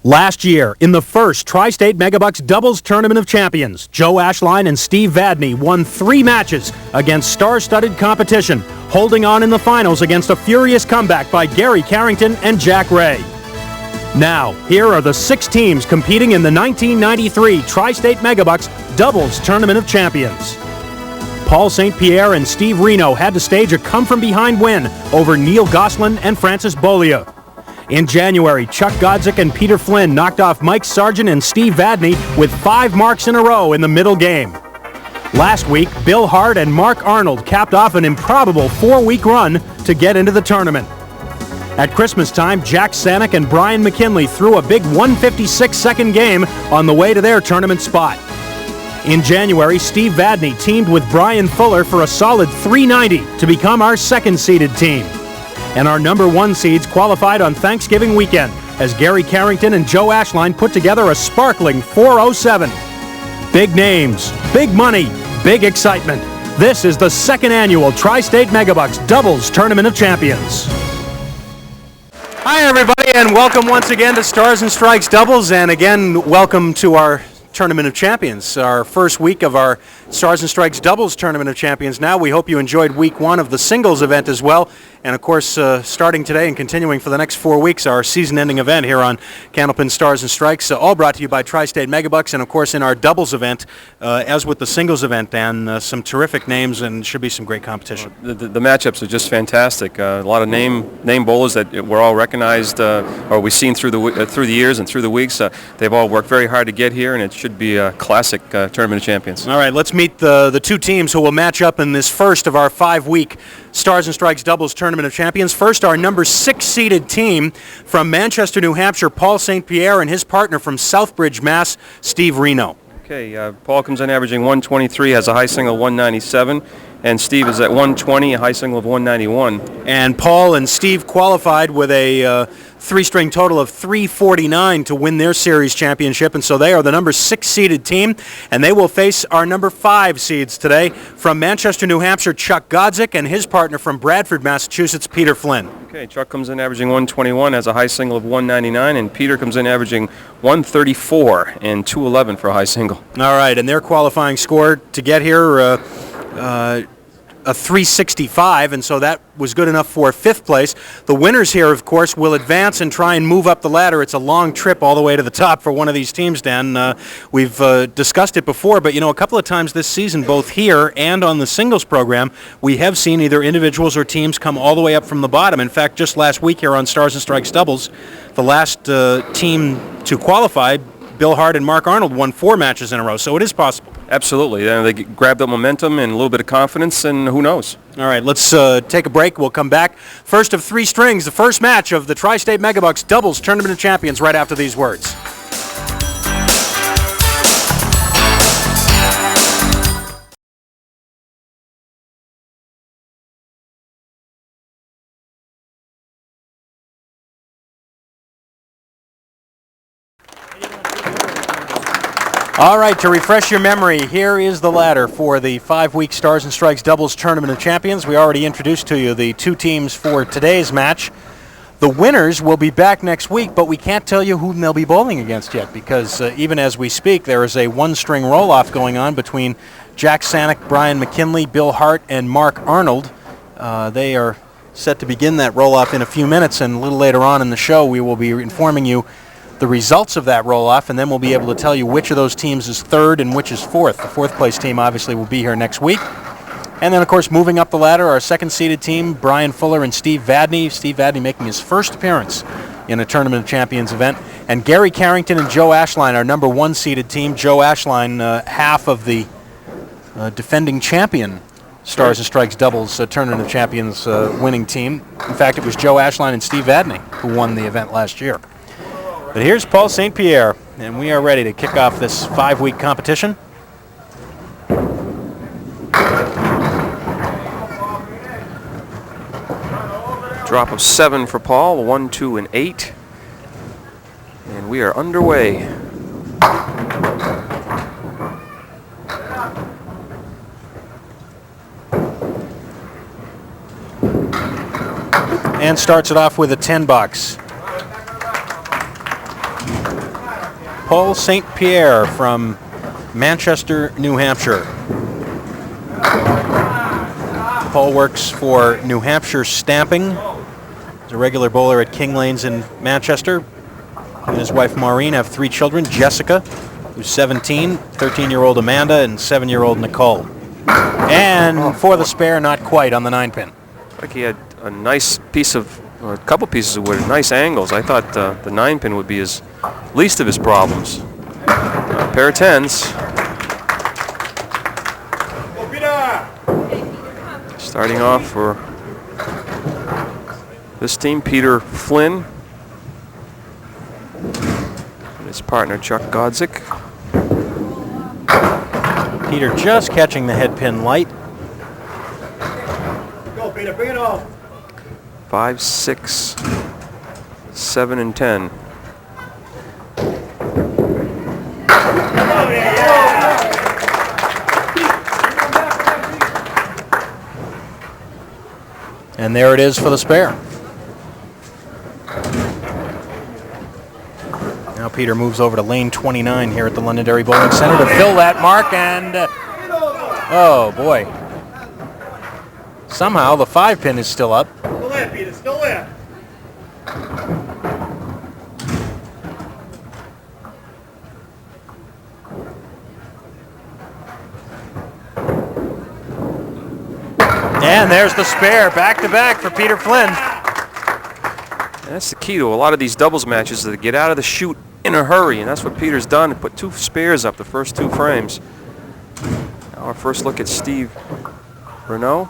Last year, in the first Tri-State Megabucks Doubles Tournament of Champions, Joe Ashline and Steve Vadney won 3 matches against star-studded competition, holding on in the finals against a furious comeback by Gary Carrington and Jack Ray. Now, here are the 6 teams competing in the 1993 Tri-State Megabucks Doubles Tournament of Champions. Paul St. Pierre and Steve Renaud had to stage a come-from-behind win over Neil Gosselin and Francis Beaulieu. In January, Chuck Godzyk and Peter Flynn knocked off Mike Sargent and Steve Vadney with 5 marks in a row in the middle game. Last week, Bill Hart and Mark Arnold capped off an improbable 4-week run to get into the tournament. At Christmas time, Jack Sanick and Brian McKinley threw a big 156-second game on the way to their tournament spot. In January, Steve Vadney teamed with Brian Fuller for a solid 390 to become our second-seeded team. And our number 1 seeds qualified on Thanksgiving weekend as Gary Carrington and Joe Ashline put together a sparkling 407. Big names, big money, big excitement. This is the 2nd annual Tri-State Megabucks Doubles Tournament of Champions. Hi everybody, and welcome once again to Stars and Strikes Doubles, and again welcome to our Tournament of Champions, our first week of our Stars and Strikes Doubles Tournament of Champions. Now, we hope you enjoyed week 1 of the singles event as well. And of course, starting today and continuing for the next 4 weeks, our season-ending event here on Candlepin Stars and Strikes, all brought to you by Tri-State Megabucks, and of course in our doubles event, as with the singles event, Dan, some terrific names and should be some great competition. The matchups are just fantastic. A lot of name bowlers that were all recognized, or we've seen through the years and through the weeks. They've all worked very hard to get here, and it should be a classic Tournament of Champions. All right, let's meet the 2 teams who will match up in this first of our 5-week Stars and Strikes Doubles Tournament of Champions. First, our number 6-seeded team from Manchester, New Hampshire, Paul St. Pierre, and his partner from Southbridge, Mass., Steve Renaud. Okay, Paul comes in averaging 123, has a high single of 197, and Steve is at 120, a high single of 191. And Paul and Steve qualified with a 3-string total of 349 to win their series championship, and so they are the number 6-seeded team, and they will face our number 5 seeds today from Manchester, New Hampshire, Chuck Godzyk, and his partner from Bradford, Massachusetts, Peter Flynn. Okay, Chuck comes in averaging 121, has a high single of 199, and Peter comes in averaging 134 and 211 for a high single. All right, and their qualifying score to get here, a 365, and so that was good enough for 5th place. The winners here, of course, will advance and try and move up the ladder. It's a long trip all the way to the top for one of these teams, Dan. We've discussed it before, but, a couple of times this season, both here and on the singles program, we have seen either individuals or teams come all the way up from the bottom. In fact, just last week here on Stars and Strikes Doubles, the last team to qualify, Bill Hart and Mark Arnold, won 4 matches in a row, so it is possible. Absolutely. They grabbed up momentum and a little bit of confidence, and who knows? All right, let's take a break. We'll come back. First of 3 strings, the first match of the Tri-State Megabucks Doubles Tournament of Champions right after these words. All right, to refresh your memory, here is the ladder for the 5-week Stars and Strikes Doubles Tournament of Champions. We already introduced to you the 2 teams for today's match. The winners will be back next week, but we can't tell you whom they'll be bowling against yet because even as we speak, there is a 1-string roll-off going on between Jack Sanick, Brian McKinley, Bill Hart, and Mark Arnold. They are set to begin that roll-off in a few minutes, and a little later on in the show, we will be informing you the results of that roll-off, and then we'll be able to tell you which of those teams is 3rd and which is 4th. The 4th place team obviously will be here next week. And then, of course, moving up the ladder, our 2nd-seeded team, Brian Fuller and Steve Vadney. Steve Vadney making his first appearance in a Tournament of Champions event. And Gary Carrington and Joe Ashline, our number 1-seeded team. Joe Ashline, half of the defending champion Stars and Strikes Doubles Tournament of Champions winning team. In fact, it was Joe Ashline and Steve Vadney who won the event last year. But here's Paul St. Pierre, and we are ready to kick off this 5-week competition. Drop of 7 for Paul, 1, 2, and 8. And we are underway. And starts it off with a 10 box. Paul St. Pierre from Manchester, New Hampshire. Paul works for New Hampshire Stamping. He's a regular bowler at King Lanes in Manchester. He and his wife Maureen have 3 children, Jessica, who's 17, 13-year-old Amanda, and 7-year-old Nicole. And for the spare, not quite on the 9-pin. Like he had a nice piece of, or a couple pieces of wood, nice angles. I thought the 9-pin would be his least of his problems. Pair of 10s. Starting off for this team, Peter Flynn and his partner Chuck Godzyk. Peter just catching the head pin light. Go, Peter, bring it on. 5, 6, 7, and 10. And there it is for the spare. Now Peter moves over to lane 29 here at the Londonderry Bowling Center to fill that mark, and oh boy. Somehow the 5-pin is still up. Still there, Peter, still there. And there's the spare, back-to-back for Peter Flynn. And that's the key to a lot of these doubles matches, is to get out of the chute in a hurry, and that's what Peter's done. He put 2 spares up the first 2 frames. Now our first look at Steve Renaud.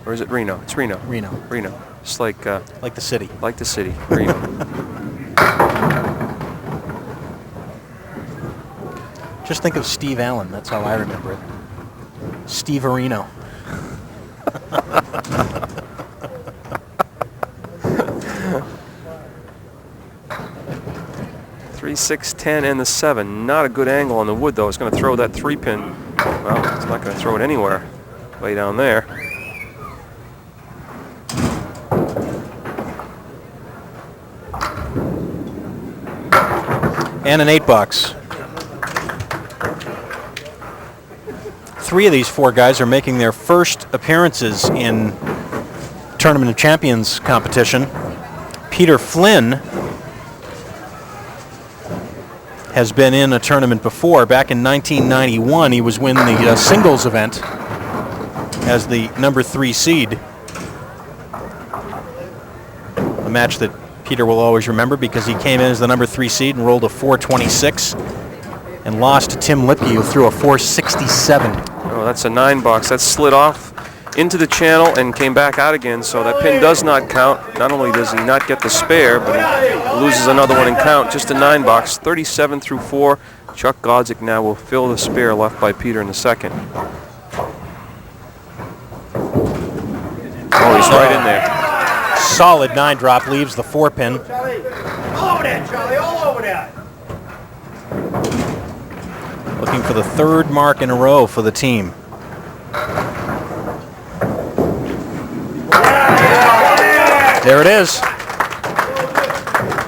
Or is it Reno? It's Reno. Reno. It's like the city. Like the city. Reno. Just think of Steve Allen. That's how I remember it. Steve Reno. 3, 6, 10, and the 7. Not a good angle on the wood, though. It's going to throw that 3-pin. Well, it's not going to throw it anywhere. Way down there. And an 8-box. 3 of these 4 guys are making their first appearances in Tournament of Champions competition. Peter Flynn has been in a tournament before. Back in 1991, he was winning the singles event as the number 3 seed. A match that Peter will always remember because he came in as the number 3 seed and rolled a 426 and lost to Tim Lipke, who threw a 467. Oh, that's a 9-box. That slid off into the channel and came back out again, so that pin does not count. Not only does he not get the spare, but he loses another one in count. Just a 9-box. 37 through 4. Chuck Godzyk now will fill the spare left by Peter in the second. Oh, he's right in there. Solid 9-drop, leaves the 4-pin. Charlie, all over there, Charlie, all over there. Looking for the 3rd mark in a row for the team. There it is.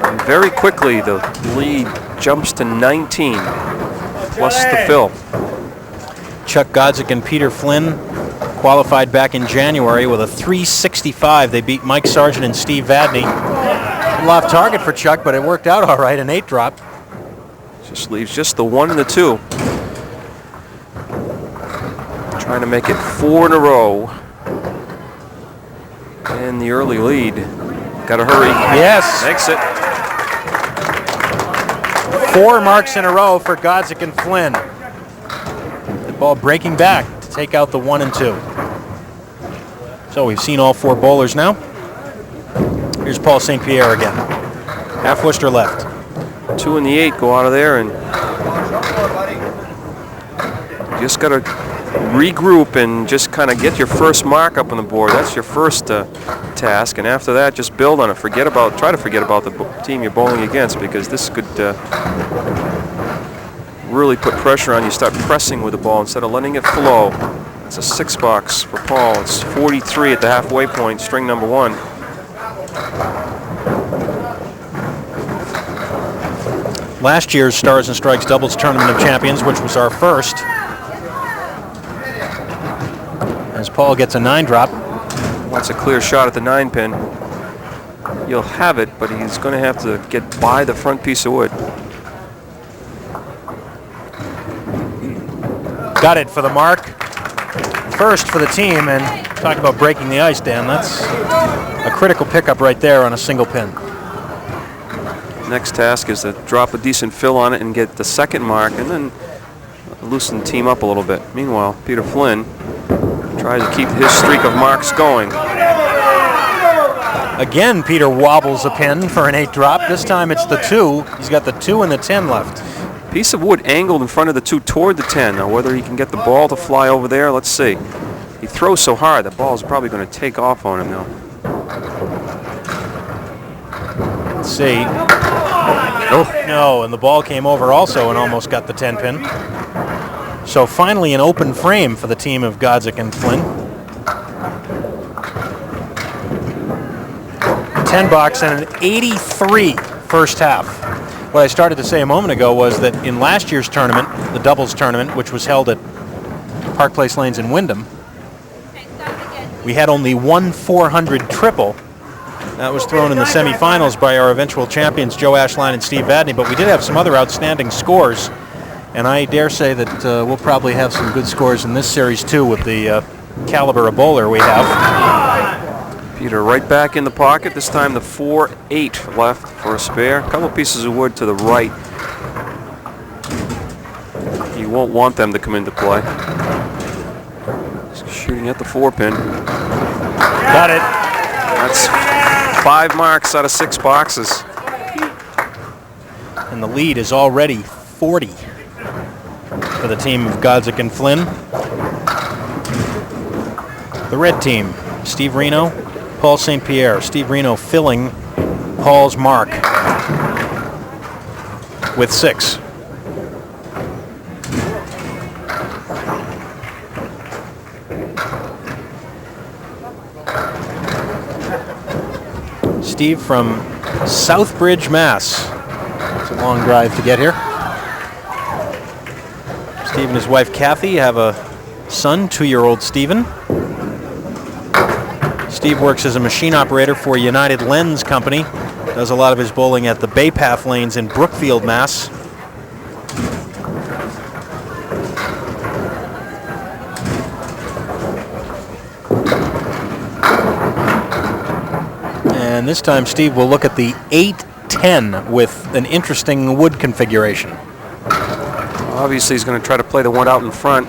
And very quickly, the lead jumps to 19, plus the fill. Chuck Godzyk and Peter Flynn qualified back in January with a 365. They beat Mike Sargent and Steve Vadney. A little off target for Chuck, but it worked out all right, an 8-drop. Just leaves just the 1 and the 2. Trying to make it 4 in a row. And the early lead. Got to hurry. Yes. Makes it. 4 marks in a row for Godzyk and Flynn. The ball breaking back to take out the 1 and 2. So we've seen all 4 bowlers now. Here's Paul St. Pierre again. Half Worcester left. 2 and the 8 go out of there, and you just got to regroup and just kind of get your first mark up on the board. That's your first task, and after that, just build on it. Try to forget about the team you're bowling against, because this could really put pressure on you. Start pressing with the ball instead of letting it flow. It's a 6-box for Paul. It's 43 at the halfway point, string number 1. last year's Stars and Strikes Doubles Tournament of Champions, which was our first. As Paul gets a 9-drop. Wants a clear shot at the 9-pin. He'll have it, but he's going to have to get by the front piece of wood. Got it for the mark. First for the team, and talk about breaking the ice, Dan. That's a critical pickup right there on a single pin. Next task is to drop a decent fill on it and get the second mark, and then loosen the team up a little bit. Meanwhile, Peter Flynn tries to keep his streak of marks going. Again, Peter wobbles a pin for an 8-drop. This time it's the 2. He's got the 2 and the 10 left. Piece of wood angled in front of the 2 toward the 10. Now, whether he can get the ball to fly over there, let's see. He throws so hard, the ball's probably going to take off on him now. Let's see. Oh, no, and the ball came over also and almost got the 10-pin. So finally an open frame for the team of Godzyk and Flynn. 10 box and an 83 first half. What I started to say a moment ago was that in last year's tournament, the doubles tournament, which was held at Park Place Lanes in Wyndham, we had only one 400 triple. That was thrown in the semifinals by our eventual champions, Joe Ashline and Steve Vadney, but we did have some other outstanding scores, and I dare say that we'll probably have some good scores in this series too with the caliber of bowler we have. Peter right back in the pocket, this time the 4-8 left for a spare. A couple pieces of wood to the right. You won't want them to come into play. He's shooting at the 4-pin. Got it. That's 5 marks out of 6 boxes. And the lead is already 40 for the team of Godzyk and Flynn. The red team, Steve Renaud, Paul St. Pierre. Steve Renaud filling Paul's mark with 6. Steve from Southbridge, Mass. It's a long drive to get here. Steve and his wife Kathy have a son, 2-year-old Stephen. Steve works as a machine operator for United Lens Company. Does a lot of his bowling at the Bay Path Lanes in Brookfield, Mass. And this time Steve will look at the 8-10 with an interesting wood configuration. Obviously he's going to try to play the one out in front,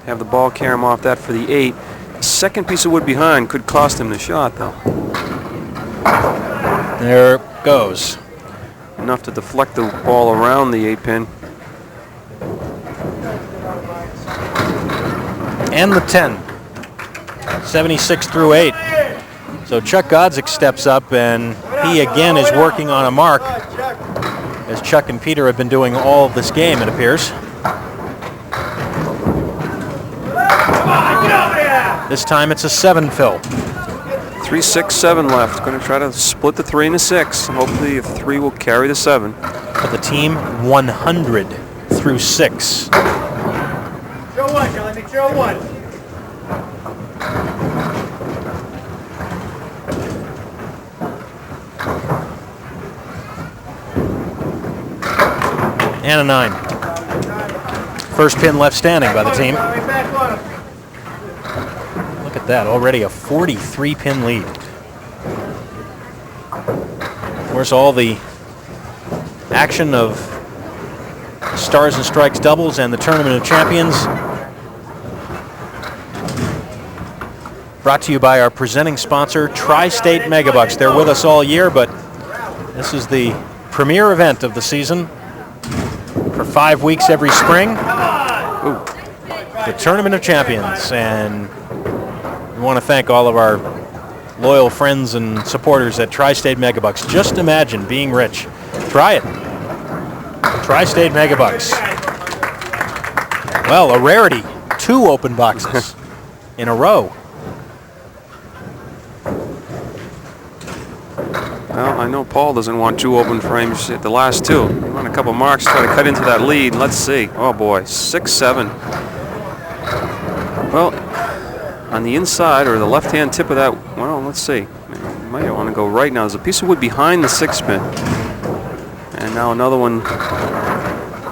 have the ball carry him off that for the 8. Second piece of wood behind could cost him the shot, though. There it goes. Enough to deflect the ball around the 8-pin. And the 10. 76 through 8. So Chuck Godzyk steps up, and he again is working on a mark, as Chuck and Peter have been doing all of this game, it appears. This time it's a 7 fill. 3, 6, 7 left. Going to try to split the 3 and the 6. Hopefully the 3 will carry the 7. For the team, 100 through 6. Show one, Johnny. Show one. And a 9. First pin left standing by the team. Look at that, already a 43-pin lead. Of course, all the action of Stars and Strikes doubles and the Tournament of Champions brought to you by our presenting sponsor, Tri-State Megabucks. They're with us all year, but this is the premier event of the season for 5 weeks every spring. The Tournament of Champions, and we want to thank all of our loyal friends and supporters at Tri-State Megabucks. Just imagine being rich. Try it. Tri-State Megabucks. Well, a rarity. 2 open boxes in a row. Well, I know Paul doesn't want 2 open frames at the last 2. He won a couple marks, try to cut into that lead. Let's see. Oh boy, 6-7. Well, on the inside or the left-hand tip of that, well, let's see. You might want to go right now. There's a piece of wood behind the 6-pin. And now another one,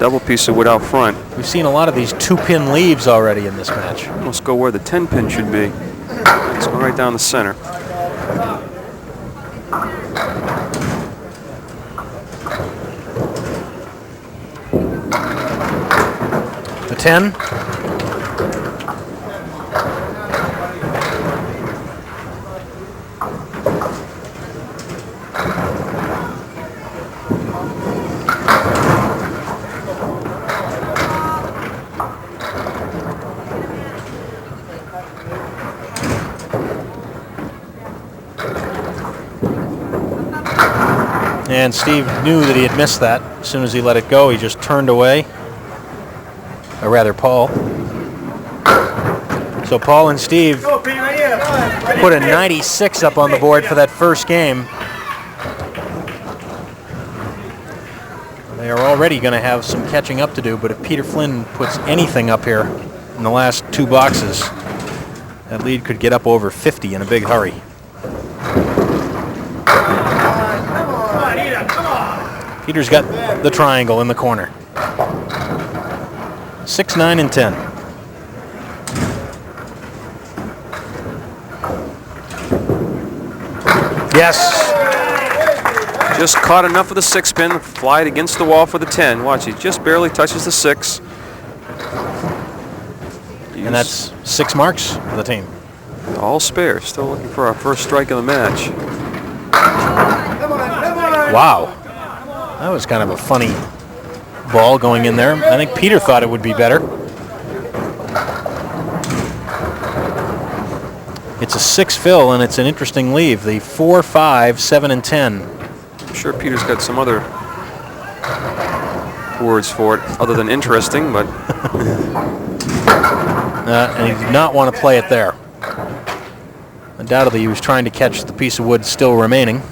double piece of wood out front. We've seen a lot of these 2-pin leaves already in this match. Let's go where the 10-pin should be. Let's go right down the center. The 10. And Steve knew that he had missed that. As soon as he let it go, he just turned away. Or rather, Paul. So Paul and Steve put a 96 up on the board for that first game. They are already going to have some catching up to do, but if Peter Flynn puts anything up here in the last 2 boxes, that lead could get up over 50 in a big hurry. Peter's got the triangle in the corner. 6, 9, and 10. Yes. Just caught enough of the 6-pin, fly it against the wall for the 10. Watch, he just barely touches the 6. And that's 6 marks for the team. All spare. Still looking for our first strike of the match. Wow. That was kind of a funny ball going in there. I think Peter thought it would be better. It's a 6 fill, and it's an interesting leave. The 4, 5, 7, and 10. I'm sure Peter's got some other words for it other than interesting, but... and he did not want to play it there. Undoubtedly, he was trying to catch the piece of wood still remaining.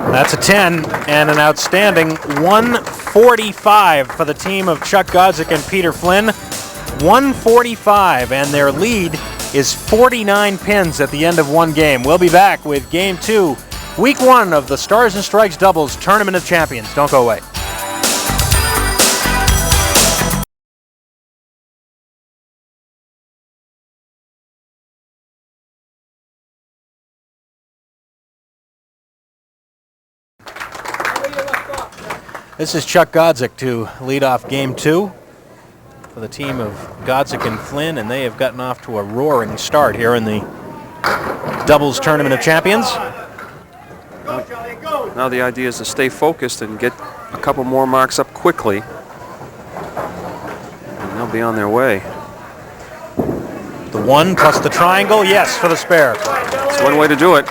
That's a 10 and an outstanding 145 for the team of Chuck Godzyk and Peter Flynn. 145, and their lead is 49 pins at the end of 1 game. We'll be back with Game 2, Week 1 of the Stars and Strikes Doubles Tournament of Champions. Don't go away. This is Chuck Godzyk to lead off Game 2 for the team of Godzyk and Flynn, and they have gotten off to a roaring start here in the Doubles Tournament of Champions. Now the idea is to stay focused and get a couple more marks up quickly, and they'll be on their way. The 1 plus the triangle, yes, for the spare. That's one way to do it.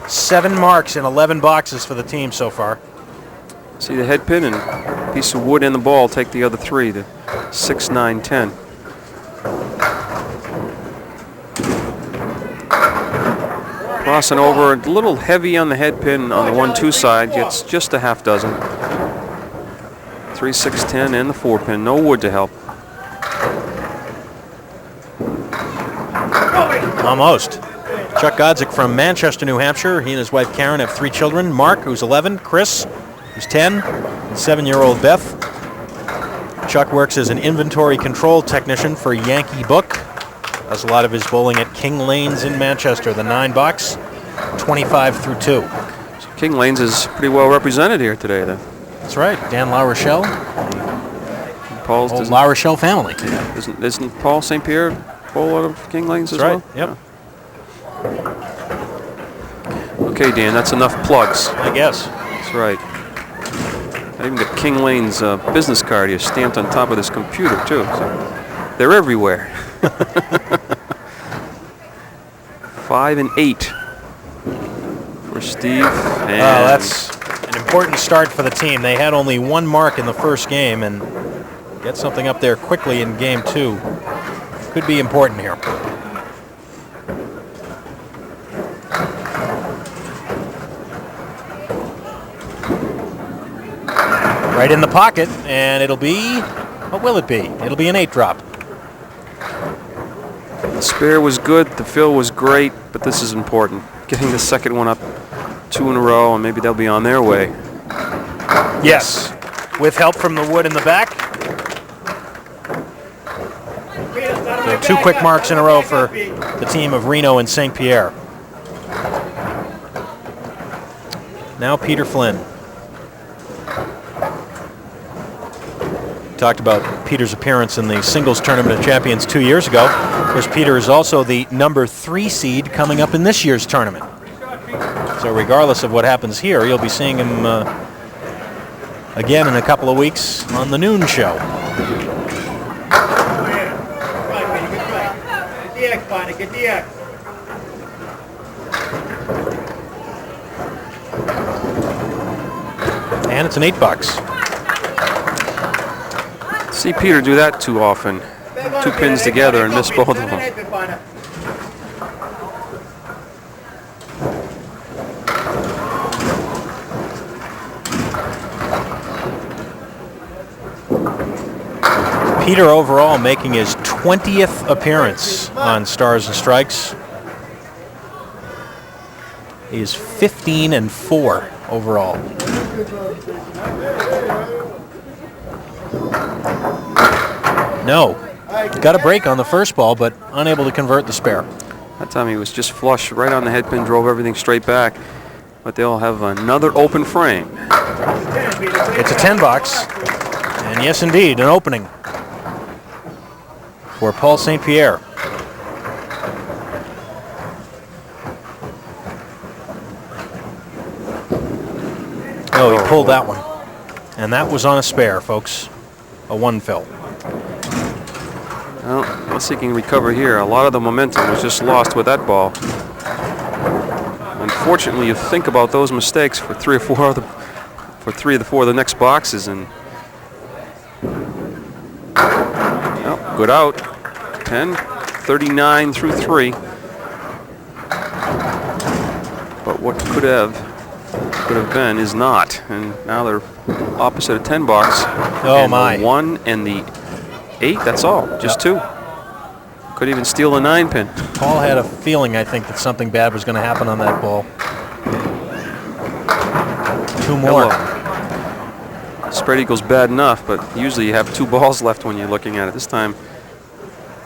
7 marks in 11 boxes for the team so far. See the head pin and piece of wood in the ball, take the other 3, the 6, 9, 10. Crossing over, a little heavy on the head pin on the 1, 2 side, gets just a half dozen. 3, 6, 10, and the 4 pin, no wood to help. Almost. Chuck Godzyk from Manchester, New Hampshire. He and his wife Karen have 3 children. Mark, who's 11, Chris, who's 10, and 7-year-old Beth. Chuck works as an inventory control technician for Yankee Book. Does a lot of his bowling at King Lanes in Manchester, the 9 box, 25 through 2. So King Lanes is pretty well represented here today then. That's right, Dan La Rochelle. Paul's Old La Rochelle family. Yeah. Isn't Paul St. Pierre bowl out of King Lanes as well? Yep. Okay, Dan, that's enough plugs. I guess. That's right. I even got King Lane's business card here stamped on top of this computer, too. So they're everywhere. 5 and 8 for Steve. And that's an important start for the team. They had only 1 mark in the first game, and get something up there quickly in Game 2 could be important here. Right in the pocket, and it'll be, what will it be? It'll be an 8-drop. The spare was good, the fill was great, but this is important. Getting the second one up 2 in a row, and maybe they'll be on their way. Yes, with help from the wood in the back. So 2 quick marks in a row for the team of Renaud and St. Pierre. Now Peter Flynn. Talked about Peter's appearance in the singles tournament of champions 2 years ago. Of course, Peter is also the number 3 seed coming up in this year's tournament. So regardless of what happens here, you'll be seeing him again in a couple of weeks on the noon show. Get the X. And it's an $8. See Peter do that too often. 2 pins together and miss both of them. Peter overall making his 20th appearance on Stars and Strikes. He is 15-4 overall. No. Got a break on the first ball, but unable to convert the spare. That time he was just flush right on the head pin, drove everything straight back. But they'll have another open frame. It's a 10 box. And yes, indeed, an opening for Paul St. Pierre. Oh, he pulled that one. And that was on a spare, folks. A 1 fill. Well, let's see if he can recover here. A lot of the momentum was just lost with that ball. Unfortunately, you think about those mistakes for 3 or 4 of the, for 3 of the 4 of the next boxes, and well, good out. 10-39 through 3. But what could have been is not, and now they're opposite a 10 box. Oh and my! The 1 and the 8. That's all. Just 2. Could even steal a 9 pin. Paul had a feeling, I think, that something bad was going to happen on that ball. 2 more. Hello. Spread eagle's bad enough, but usually you have 2 balls left when you're looking at it. This time,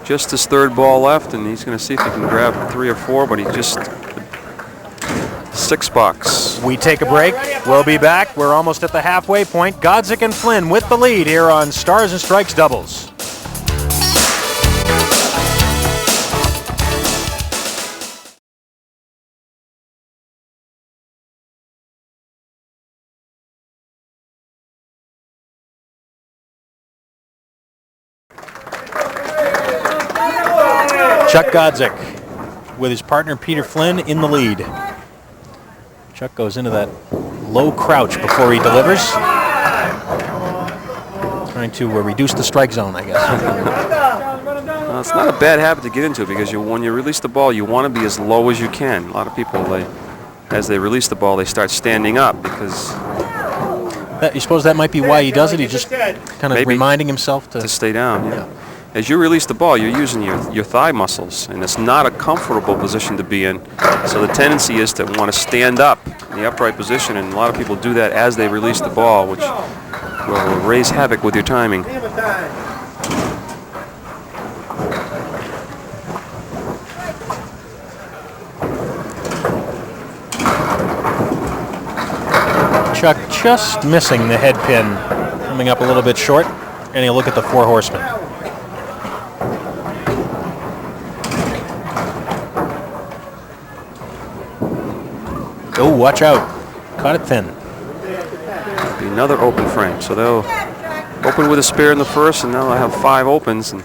just his 3rd ball left, and he's going to see if he can grab 3 or 4, but he just 6 box. We take a break. We'll be back. We're almost at the halfway point. Godzyk and Flynn with the lead here on Stars and Strikes doubles. Chuck Godzyk with his partner Peter Flynn in the lead. Chuck goes into that low crouch before he delivers. Trying to reduce the strike zone, I guess. Well, it's not a bad habit to get into because when you release the ball, you want to be as low as you can. A lot of people, as they release the ball, they start standing up because... You suppose that might be why he does it? He's just kind of reminding himself to stay down, yeah. As you release the ball, you're using your thigh muscles, and it's not a comfortable position to be in. So the tendency is to want to stand up in the upright position, and a lot of people do that as they release the ball, which will raise havoc with your timing. Chuck just missing the head pin, coming up a little bit short, and he'll look at the 4 horsemen. Oh, watch out. Caught it thin. Be another open frame. So they'll open with a spare in the first, and now they'll have 5 opens. And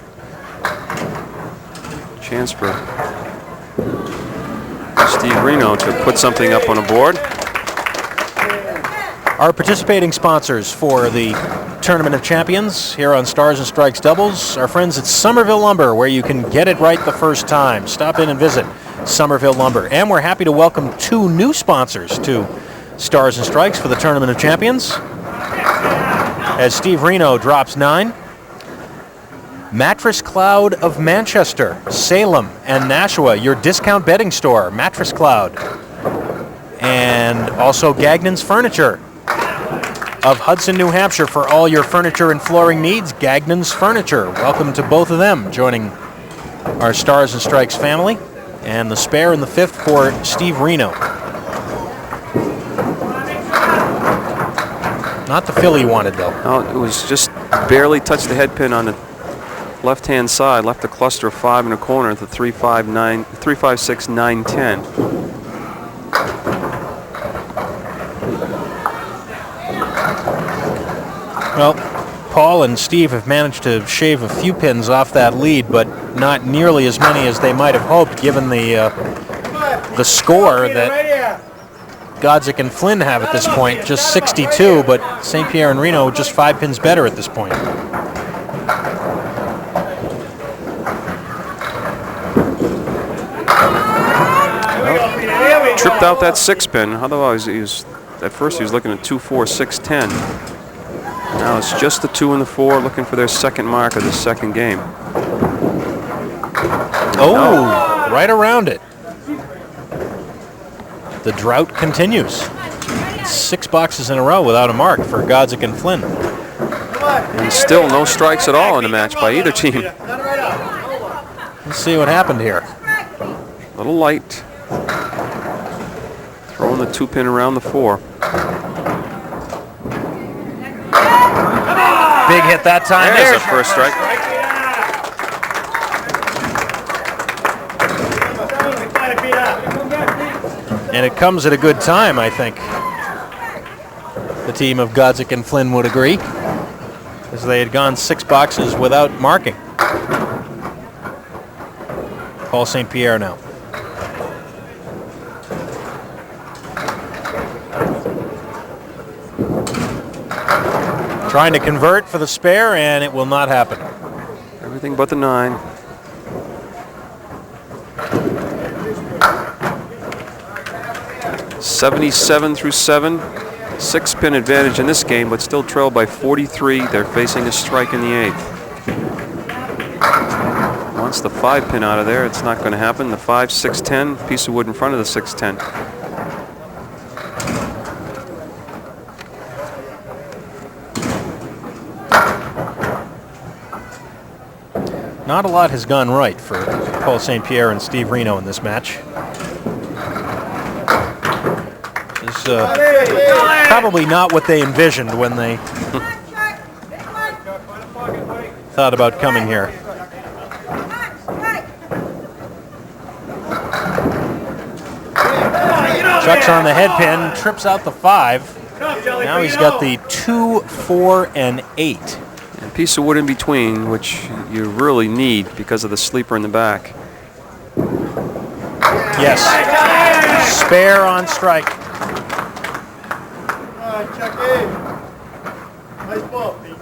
chance for Steve Renaud to put something up on a board. Our participating sponsors for the Tournament of Champions here on Stars and Strikes Doubles, our friends at Somerville Lumber, where you can get it right the first time. Stop in and visit Somerville Lumber. And we're happy to welcome 2 new sponsors to Stars and Strikes for the Tournament of Champions. as Steve Renaud drops 9. Mattress Cloud of Manchester, Salem, and Nashua, your discount bedding store, Mattress Cloud. And also Gagnon's Furniture of Hudson, New Hampshire, for all your furniture and flooring needs. Gagnon's Furniture. Welcome to both of them joining our Stars and Strikes family. And the spare in the 5th for Steve Renaud. Not the fill he wanted, though. No, it was just barely touched the head pin on the left-hand side, left a cluster of 5 in the corner at the 3.56, 9.10. Well, Paul and Steve have managed to shave a few pins off that lead, but not nearly as many as they might have hoped, given the score that Godzyk and Flynn have at this point. Just 62, but St. Pierre and Renaud just 5 pins better at this point. Tripped out that 6 pin. Otherwise, at first he was looking at 2, 4, 6, 10. Now it's just the 2 and the 4 looking for their second mark of the second game. Oh, no. Right around it. The drought continues. 6 boxes in a row without a mark for Godzyk and Flynn. And still no strikes at all in the match by either team. Let's see what happened here. A little light. Throwing the 2 pin around the 4. Big hit that time. There's a first strike. And it comes at a good time, I think. The team of Godzyk and Flynn would agree, as they had gone 6 boxes without marking. Paul St. Pierre now. Trying to convert for the spare, and it will not happen. Everything but the 9. $77 through 7. 6 pin advantage in this game, but still trailed by 43. They're facing a strike in the 8th. Once the 5 pin out of there, it's not going to happen. The 5, 6, 10, piece of wood in front of the 6, 10. Not a lot has gone right for Paul St. Pierre and Steve Renaud in this match. It's probably not what they envisioned when they thought about coming here. Chuck's on the head pin, trips out the 5. Now he's got the 2, 4, and 8. A piece of wood in between, which you really need because of the sleeper in the back. Yes. Spare on strike. Nice ball, Pete.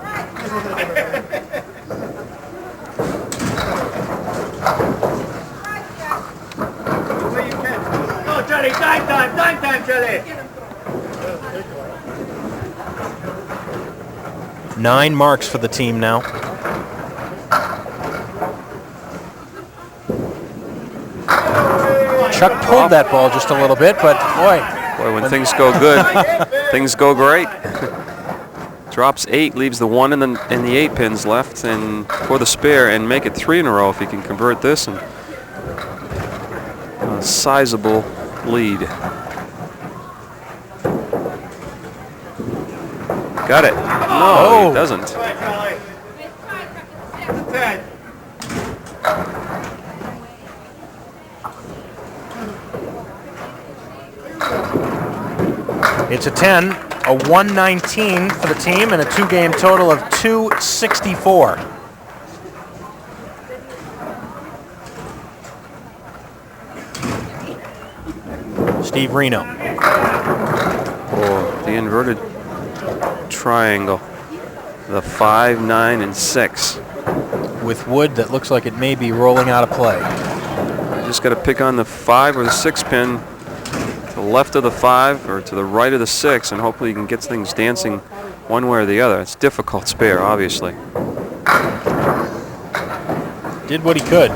Go, Charlie, time, Charlie. 9 marks for the team now. Chuck pulled that ball just a little bit, but boy, when things go good, things go great. Drops 8, leaves the 1 and the 8 pins left, and for the spare, and make it 3 in a row if he can convert this, and a sizable lead. Got it. No, he doesn't. It's a 10, a 119 for the team, and a 2-game total of 264. Steve Renaud. Oh, the inverted triangle. The 5, 9, and 6. With wood that looks like it may be rolling out of play. Just got to pick on the 5 or the 6 pin to the left of the 5 or to the right of the 6, and hopefully you can get things dancing one way or the other. It's difficult spare, obviously. Did what he could.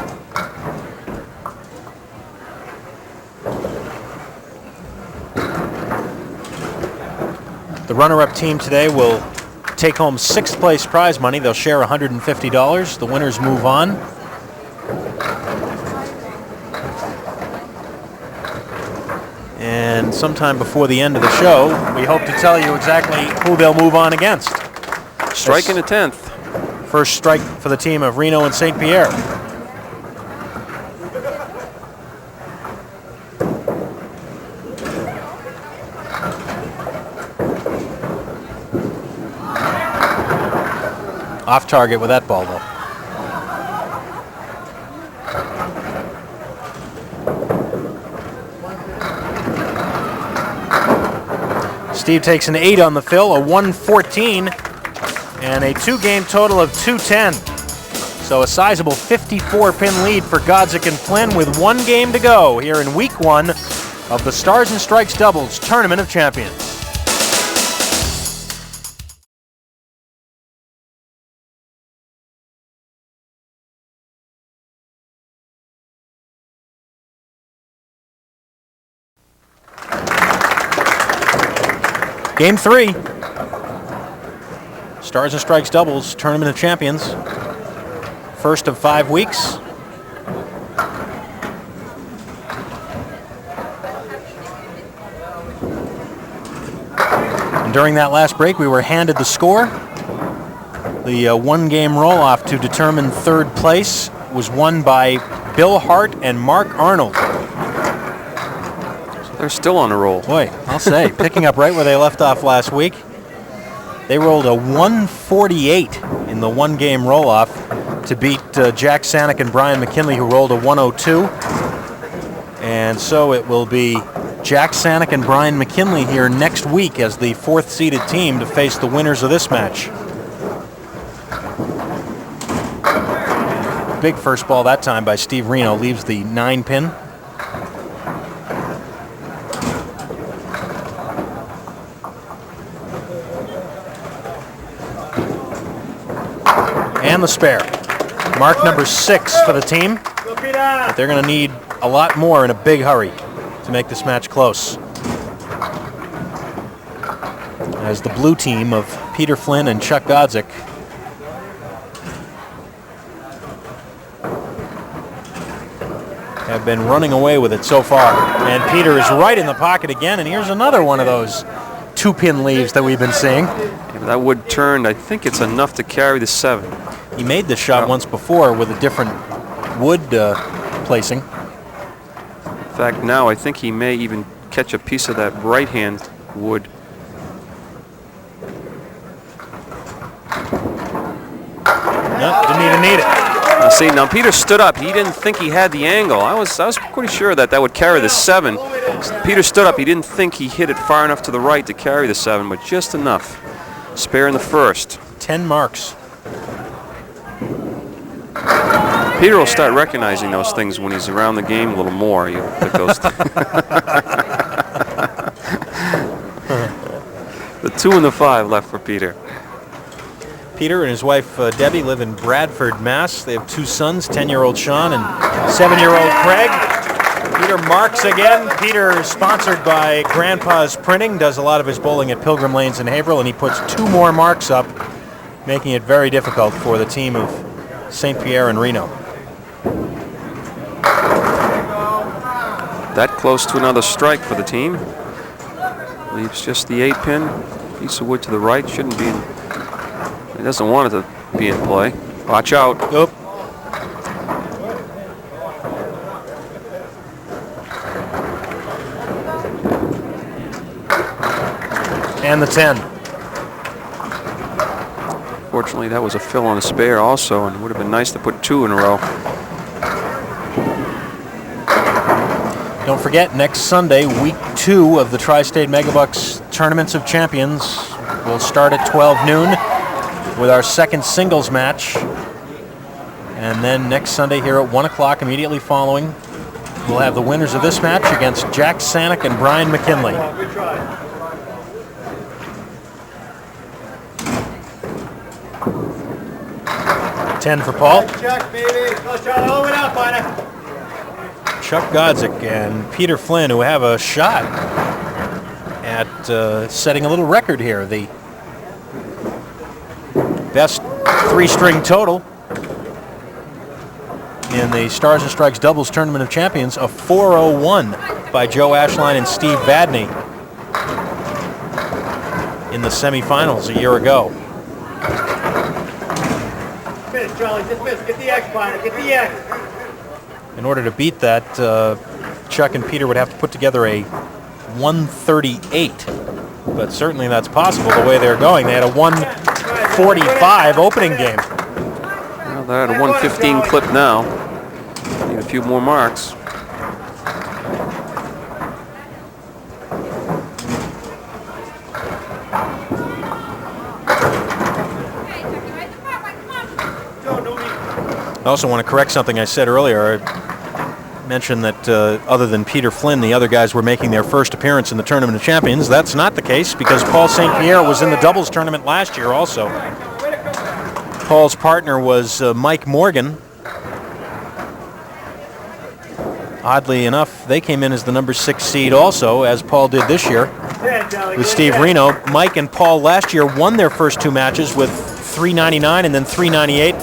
The runner-up team today will take home 6th place prize money. They'll share $150. The winners move on. And sometime before the end of the show, we hope to tell you exactly who they'll move on against. Strike in the 10th. First strike for the team of Renaud and St. Pierre. Off target with that ball, though. Steve takes an 8 on the fill, a 114, and a 2-game total of 210. So a sizable 54-pin lead for Godzyk and Flynn with 1 game to go here in week 1 of the Stars and Strikes Doubles Tournament of Champions. Game 3. Stars and Strikes Doubles Tournament of Champions. First of 5 weeks. And during that last break, we were handed the score. The 1-game roll-off to determine 3rd place was won by Bill Hart and Mark Arnold. They're still on a roll. Boy, I'll say, picking up right where they left off last week. They rolled a 148 in the 1-game roll-off to beat Jack Sanek and Brian McKinley, who rolled a 102. And so it will be Jack Sanek and Brian McKinley here next week as the 4th-seeded team to face the winners of this match. Big first ball that time by Steve Renaud leaves the 9-pin. And the spare. Mark number 6 for the team. But they're going to need a lot more in a big hurry to make this match close. As the blue team of Peter Flynn and Chuck Godzyk have been running away with it so far. And Peter is right in the pocket again, and here's another one of those 2-pin leaves that we've been seeing. If that wood turned, I think it's enough to carry the 7. He made this shot once before with a different wood placing. In fact, now I think he may even catch a piece of that right-hand wood. No, didn't even need it. Now, see, now Peter stood up. He didn't think he had the angle. I was pretty sure that would carry the 7. Peter stood up. He didn't think he hit it far enough to the right to carry the 7, but just enough. Spare in the 1st. 10 marks. Peter will start recognizing those things when he's around the game a little more. You'll pick those the 2 and the 5 left for Peter. Peter and his wife Debbie live in Bradford, Mass. They have 2 sons, 10-year-old Sean and 7-year-old Craig. Peter marks again. Peter is sponsored by Grandpa's Printing, does a lot of his bowling at Pilgrim Lanes in Haverhill, and he puts 2 more marks up, making it very difficult for the team of St. Pierre and Renaud. That close to another strike for the team. Leaves just the 8-pin. Piece of wood to the right. Shouldn't be in. He doesn't want it to be in play. Watch out. Oop. And the 10. Fortunately, that was a fill on a spare also, and it would have been nice to put 2 in a row. Don't forget, next Sunday, week 2 of the Tri-State Megabucks Tournaments of Champions will start at 12 noon with our 2nd singles match. And then next Sunday here at 1 o'clock, immediately following, we'll have the winners of this match against Jack Sanek and Brian McKinley. 10 for Paul. Chuck, baby. Go, Charlie. Hold it up, partner. Chuck Godzyk and Peter Flynn, who have a shot at setting a little record here. The best three-string total in the Stars and Strikes Doubles Tournament of Champions, a 401 by Joe Ashline and Steve Vadney in the semifinals a year ago. Miss, Charlie. Just miss. Get the X, partner. Get the X. In order to beat that, Chuck and Peter would have to put together a 138, but certainly that's possible the way they're going. They had a 145 opening game. Well, they're at a 115 clip now. Need a few more marks. I also want to correct something I said earlier. I mentioned that other than Peter Flynn, the other guys were making their first appearance in the Tournament of Champions. That's not the case because Paul St. Pierre was in the doubles tournament last year also. Paul's partner was Mike Morgan. Oddly enough, they came in as the number 6 seed also, as Paul did this year with Steve Renaud. Mike and Paul last year won their first 2 matches with 399 and then 398.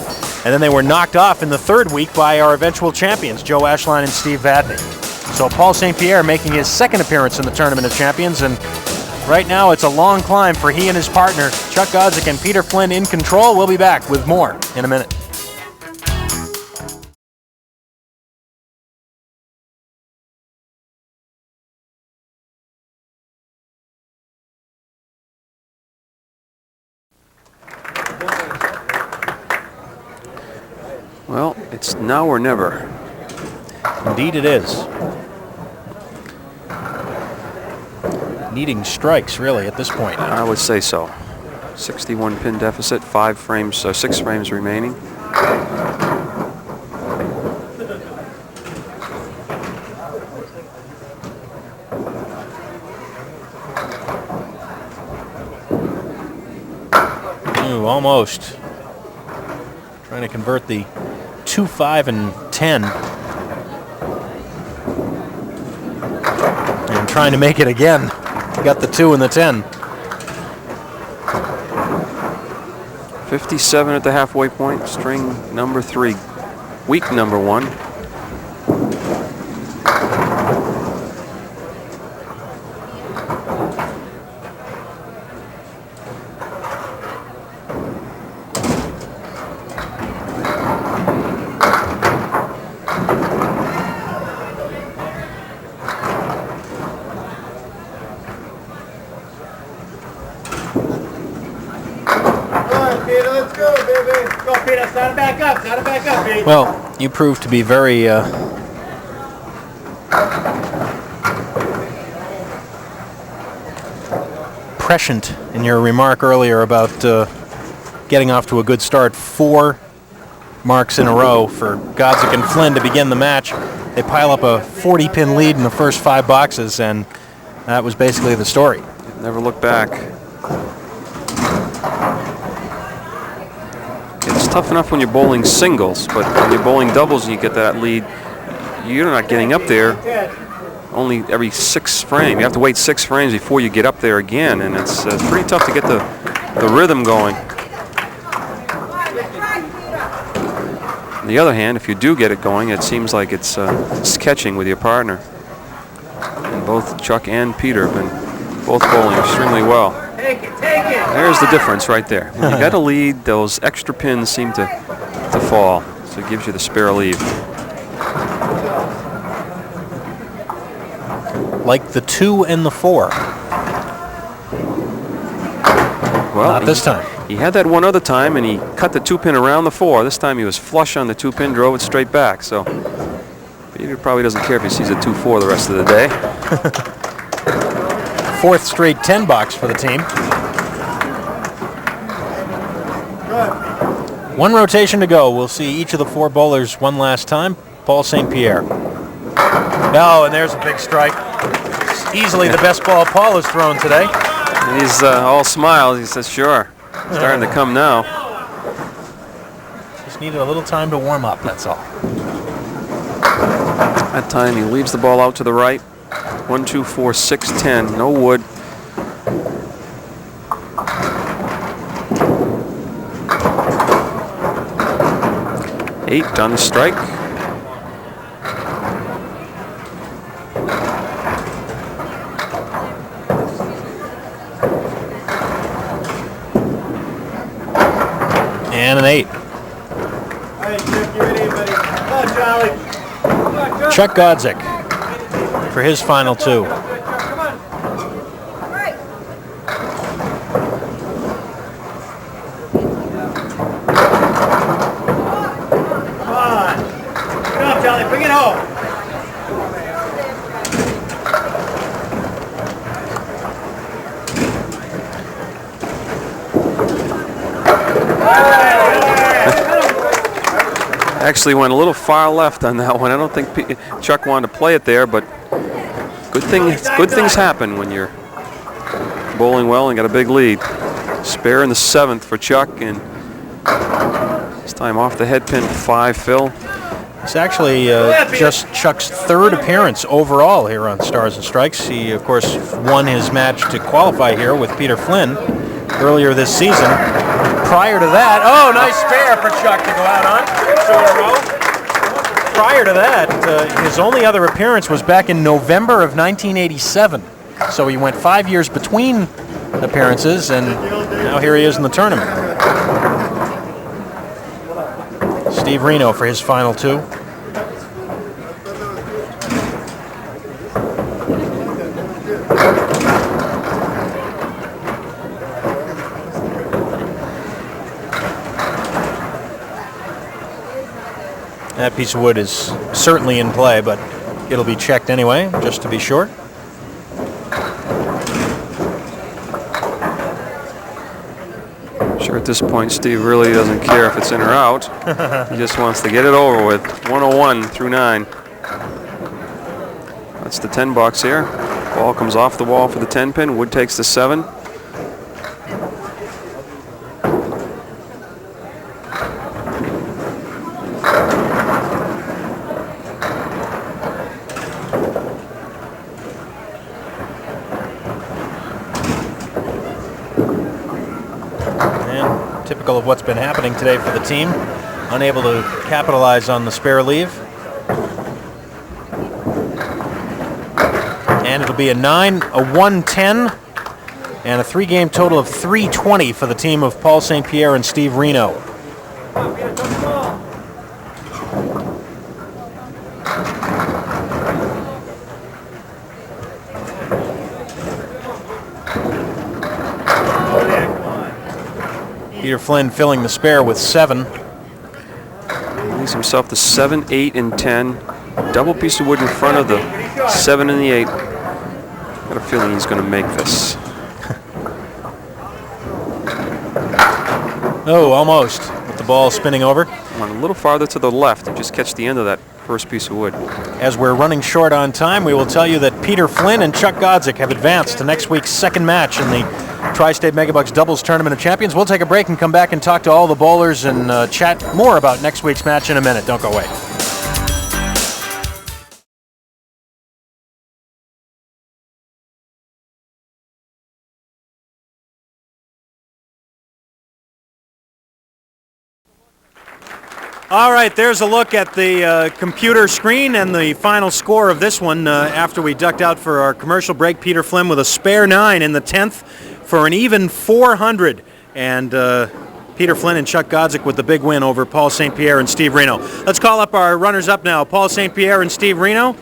And then they were knocked off in the third week by our eventual champions, Joe Ashline and Steve Vadney. So Paul St. Pierre making his second appearance in the Tournament of Champions, and right now it's a long climb for he and his partner, Chuck Godzyk and Peter Flynn, in control. We'll be back with more in a minute. Well, it's now or never. Indeed it is. Needing strikes, really, at this point. I would say so. 61 pin deficit, 6 frames remaining. Ooh, almost. Trying to convert the 2, 5, and 10. And trying to make it again. Got the 2 and the 10. 57 at the halfway point, string number 3, week number 1. Well, you proved to be very prescient in your remark earlier about getting off to a good start. 4 marks in a row for Godzyk and Flynn to begin the match. They pile up a 40-pin lead in the first 5 boxes, and that was basically the story. Never look back. It's tough enough when you're bowling singles, but when you're bowling doubles and you get that lead, you're not getting up there only every 6 frames. You have to wait 6 frames before you get up there again, and it's pretty tough to get the rhythm going. On the other hand, if you do get it going, it seems like it's catching with your partner. And both Chuck and Peter have been both bowling extremely well. Take it, take it. There's the difference right there. When you got a lead, those extra pins seem to fall, so it gives you the spare lead. Like the 2 and the 4. Well, not this time. He had that one other time, and he cut the 2-pin around the 4. This time he was flush on the 2-pin, drove it straight back. So Peter probably doesn't care if he sees a 2-4 the rest of the day. 4th straight 10 box for the team. 1 rotation to go. We'll see each of the 4 bowlers one last time. Paul St. Pierre. Oh, and there's a big strike. Easily the best ball Paul has thrown today. He's all smiles. He says, sure. Starting to come now. Just Needed a little time to warm up, that's all. That time he leaves the ball out to the right. 1, 2, 4, 6, 10. No wood. Eight done strike. And an 8. All right, Chuck, you ready, buddy? Come on, Charlie. Come on, Chuck. Chuck Godzyk for his final 2. Come on. Come on. Get up, Charlie. Bring it home. Actually went a little far left on that one. I don't think Chuck wanted to play it there, but good things happen when you're bowling well and got a big lead. Spare in the 7th for Chuck, and this time off the head pin 5, Phil. It's actually just Chuck's 3rd appearance overall here on Stars and Strikes. He, of course, won his match to qualify here with Peter Flynn earlier this season. Prior to that, oh, nice spare for Chuck to go out on. Prior to that, his only other appearance was back in November of 1987. So he went 5 years between appearances, and now here he is in the tournament. Steve Renaud for his final 2. That piece of wood is certainly in play, but it'll be checked anyway, just to be sure. Sure, at this point, Steve really doesn't care if it's in or out. He just wants to get it over with. 101 through 9. That's the 10 box here. Ball comes off the wall for the 10 pin. Wood takes the 7. Typical of what's been happening today for the team. Unable to capitalize on the spare leave. And it'll be a 9, a 110, and a 3-game total of 320 for the team of Paul St. Pierre and Steve Renaud. Peter Flynn filling the spare with 7. Leaves himself the 7, 8, and 10. Double piece of wood in front of the 7 and the 8. Got a feeling he's going to make this. Oh, almost. With the ball spinning over. Went a little farther to the left and just catch the end of that first piece of wood. As we're running short on time, we will tell you that Peter Flynn and Chuck Godzyk have advanced to next week's 2nd match in the Tri-State Megabucks Doubles Tournament of Champions. We'll take a break and come back and talk to all the bowlers and chat more about next week's match in a minute. Don't go away. All right, there's a look at the computer screen and the final score of this one after we ducked out for our commercial break. Peter Flynn with a spare 9 in the 10th for an even 400. And Peter Flynn and Chuck Godzyk with the big win over Paul St. Pierre and Steve Renaud. Let's call up our runners-up now, Paul St. Pierre and Steve Renaud.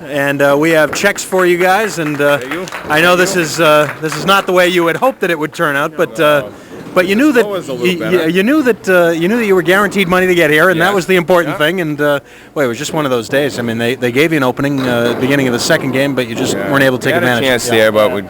And we have checks for you guys. And I know this is not the way you had hoped that it would turn out, but you knew that you knew that you were guaranteed money to get here, and that was the important thing. And well, it was just one of those days. I mean, they gave you an opening beginning of the 2nd game, but you just weren't able to take advantage. Had a chance there, but we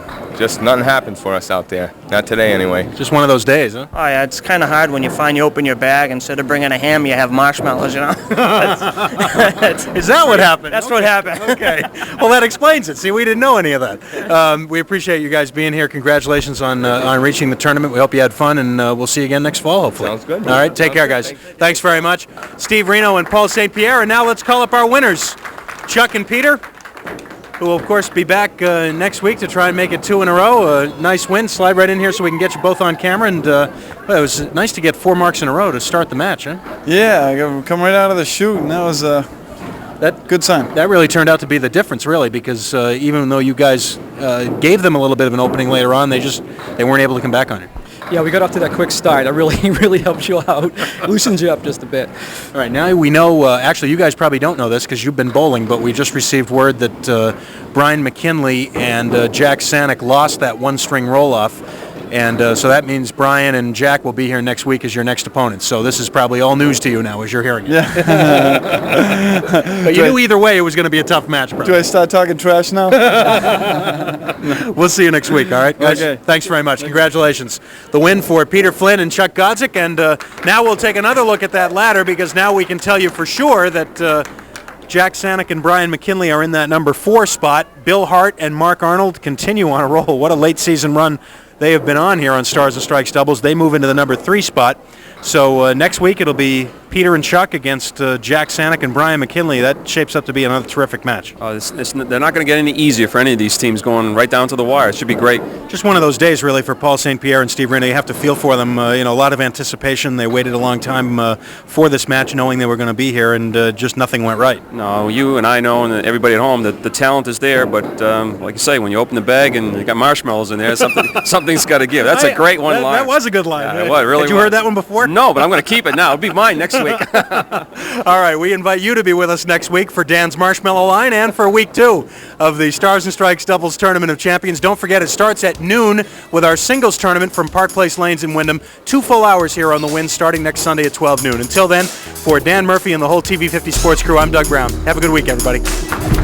just nothing happened for us out there. Not today, anyway. Just one of those days, huh? Oh yeah, it's kind of hard when you open your bag, instead of bringing a ham, you have marshmallows, you know. Is that what happened? That's what happened. Okay. Well, that explains it. See, we didn't know any of that. We appreciate you guys being here. Congratulations on reaching the tournament. We hope you had fun, and we'll see you again next fall, hopefully. Sounds good. All right, take care, guys. Thanks very much. Steve Renaud and Paul St. Pierre. And now let's call up our winners, Chuck and Peter, who will, of course, be back next week to try and make it 2 in a row. A nice win. Slide right in here so we can get you both on camera. And well, it was nice to get 4 marks in a row to start the match, huh? Yeah, I come right out of the chute, and that was that good sign. That really turned out to be the difference, really, because even though you guys gave them a little bit of an opening later on, they weren't able to come back on it. Yeah, we got off to that quick start. It really helped you out, loosens you up just a bit. All right, now we know, actually you guys probably don't know this because you've been bowling, but we just received word that Brian McKinley and Jack Sanick lost that one-string roll-off. And so that means Brian and Jack will be here next week as your next opponent. So this is probably all news to you now as you're hearing it. Yeah. But you knew either way it was going to be a tough match, Brian. Do I start talking trash now? We'll see you next week, all right, guys? Okay. Thanks very much. Congratulations. The win for Peter Flynn and Chuck Godzyk. And now we'll take another look at that ladder, because now we can tell you for sure that Jack Sanick and Brian McKinley are in that number 4 spot. Bill Hart and Mark Arnold continue on a roll. What a late season run they have been on here on Stars and Strikes doubles. They move into the number 3 spot. So next week it'll be Peter and Chuck against Jack Sanick and Brian McKinley. That shapes up to be another terrific match. They're not going to get any easier for any of these teams going right down to the wire. It should be great. Just one of those days, really, for Paul St. Pierre and Steve Renaud. You have to feel for them. A lot of anticipation. They waited a long time for this match, knowing they were going to be here, and just nothing went right. No, you and I know, and everybody at home, that the talent is there. But like you say, when you open the bag and you got marshmallows in there, something's got to give. That's a great one line. That was a good line. Yeah, it really Had you heard that one before? No, but I'm going to keep it now. It'll be mine next week. All right, we invite you to be with us next week for Dan's Marshmallow Line and for week 2 of the Stars and Strikes Doubles Tournament of Champions. Don't forget, it starts at noon with our singles tournament from Park Place Lanes in Wyndham. 2 full hours here on the Win, starting next Sunday at 12 noon. Until then, for Dan Murphy and the whole TV50 Sports crew, I'm Doug Brown. Have a good week, everybody.